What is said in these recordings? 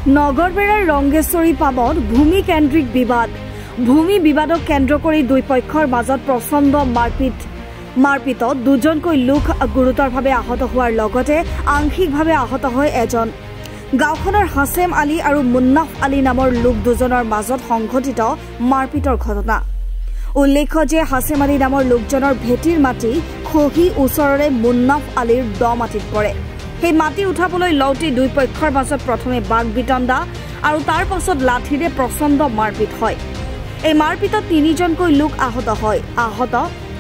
নগৰবেৰাৰ ৰংগেশ্বৰী পামত ভূমি কেন্দ্ৰিক বিবাদ। ভূমি বিবাদক কেন্দ্ৰ কৰি দুই পক্ষৰ মাজত প্ৰচণ্ড মাৰপিটত দুজনকৈ লোক গুৰুতৰভাৱে আহত হোৱাৰ লগতে আংশিকভাৱে আহত হয় এজন। গাঁওখনৰ হাছেম আলী আৰু মুন্নাফ আলী নামৰ লোক দুজনৰ মাজত সংঘটিত মাৰপিটৰ ঘটনা। উল্লেখ্য যে হাছেম আলী নামৰ লোকজনৰ ভেটিৰ মাটি খহি ওচৰৰে মুন্নাফ আলীৰ দ মাটিত পৰে। সেই মাটি উঠাবলৈ লওঁতে দুই পক্ষৰ মাজত প্ৰথমে বাক বিতণ্ডা আৰু তাৰ পাছত লাঠিৰে প্ৰচণ্ড মাৰপিট হয়। এই মাৰপিটত তিনিজনকৈ লোক আহত হয়। আহত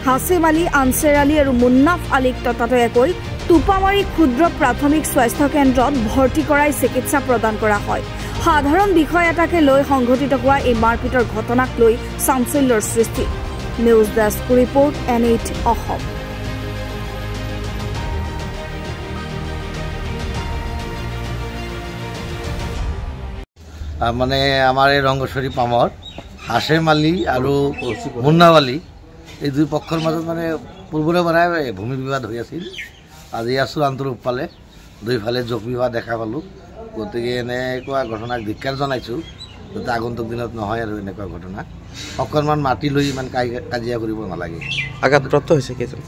হাছেম আলী, আনছেৰ আলী আৰু মুন্নাফ আলীক ততাতৈয়াকৈ টোপামাৰী ক্ষুদ্ৰ প্ৰাথমিক স্বাস্থ্য কেন্দ্ৰত ভৰ্তি কৰাই চিকিৎসা প্ৰদান কৰা হয়। সাধাৰণ বিষয় এটাকে লৈ সংঘটিত হোৱা এই মাৰপিটৰ ঘটনাক লৈ চাঞ্চল্যৰ সৃষ্টি। News desk report N8 Assam. মানে আমাৰ এই ৰংগেশ্বৰী পামৰ হাছেম আলী আৰু মুন্নাফ আলী এই দুই পক্ষৰ মাজত মানে পূৰ্বৰে পৰাই ভূমি বিবাদ হৈ আছিল। আজি চূড়ান্তৰ ৰূপ পালে, দুইফালে যোগ বিবাদ দেখা পালোঁ। গতিকে এনেকুৱা ঘটনাক ধিক্কাৰ জনাইছোঁ, যাতে আগন্তুক দিনত নহয় আৰু এনেকুৱা ঘটনা। অকণমান মাটি লৈ ইমান কাজিয়া কৰিব নালাগে। আঘাতপ্ৰাপ্ত হৈছে কেইজন?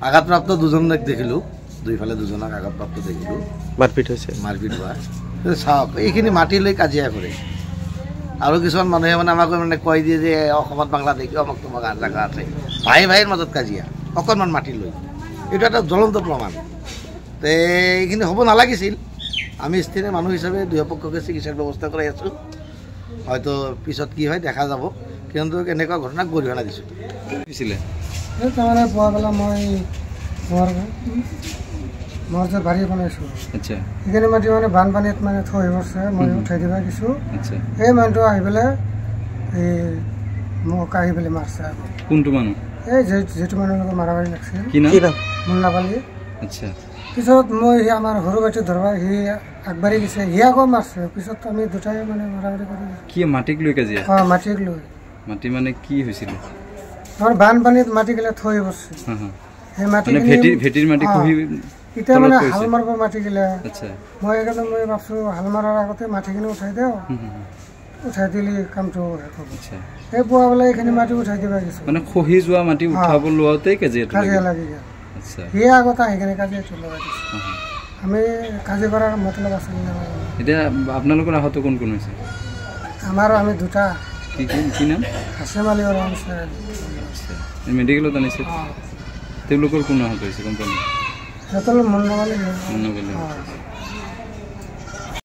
আঘাতপ্ৰাপ্ত দুজনক দেখিলোঁ, দুইফালে দুজনক আঘাতপ্ৰাপ্ত দেখিলোঁ। মাৰপিট হৈছে, মাৰপিট হোৱা চাওক। এইখিনি মাটি লৈ কাজিয়া কৰে আৰু কিছুমান মানুহে মানে আমাক মানে কয় দিয়ে যে অসমত বাংলাদেশ অমুক তমুক জেগা আছে, ভাই ভাইৰ মাজত কাজিয়া অকণমান মাটি লৈ। এইটো এটা জ্বলন্ত প্ৰমাণ। তে এইখিনি হ'ব নালাগিছিল। আমি স্থিৰ মানুহ হিচাপে দুয়োপক্ষকে চিকিৎসাৰ ব্যৱস্থা কৰাই আছোঁ। হয়তো পিছত কি হয় দেখা যাব, কিন্তু এনেকুৱা ঘটনাক গৰিহণা দিছোঁ। তাৰমানে পুৱাবেলা মই মোৰ যে বাৰী বনাইছোঁ, সেইখিনি মাটি মানে বানপানীত মানে থৈ গৈছে, মই উঠাই দিব দিছোঁ। সেই মানুহটো আহি পেলাই মোক আহি পেলাই মাৰছে। কোনটো মানুহ? এই যিটো মানুহৰ লগত মাৰামাৰি লাগিছিল, মুন্নাফ আলী। পিছত মই আমাৰ সৰু বাটি ধৰবা সি আগবাঢ়ি গৈছে, সি আকৌ মাৰছে। পিছত আমি দুটাই মানে মাৰামাৰি কৰি কি মাটিক লৈ কাজিয়া? মাটিক লৈ। মাটি মানে কি হৈছিল? আমাৰ বানপানীত মাটি গেলে থৈ গৈছে। সেই মাটি ভেটিৰ মাটি এতিয়া মানে হাল মাৰিব মাটি গেলে। মই সেইকাৰণে মই ভাবছোঁ হাল মৰাৰ আগতে মাটিখিনি উঠাই দিওঁ, উঠাই দিলে কামটো হ'ব। সেই পুৱাবেলা এইখিনি মাটি উঠাই দিব গৈছে, মানে খহি যোৱা মাটি উঠাব লোৱাতে কাজিয়া লাগি গ'ল। সিয়ে আগতে সেইখিনি কাজিয়াটো লগাই দিছে। আমি কাজিয়া কৰাৰ মতলব আছিল। এতিয়া আপোনালোকৰ আহত কোন কোন হৈছে? আমি দুটা। কি নাম? হাছেম আলী আৰু আনছেৰ আলী। মেডিকেলত আনিছে। তেওঁলোকৰ কোন আহত হৈছে গম পালে? মুন্নাফ আলী।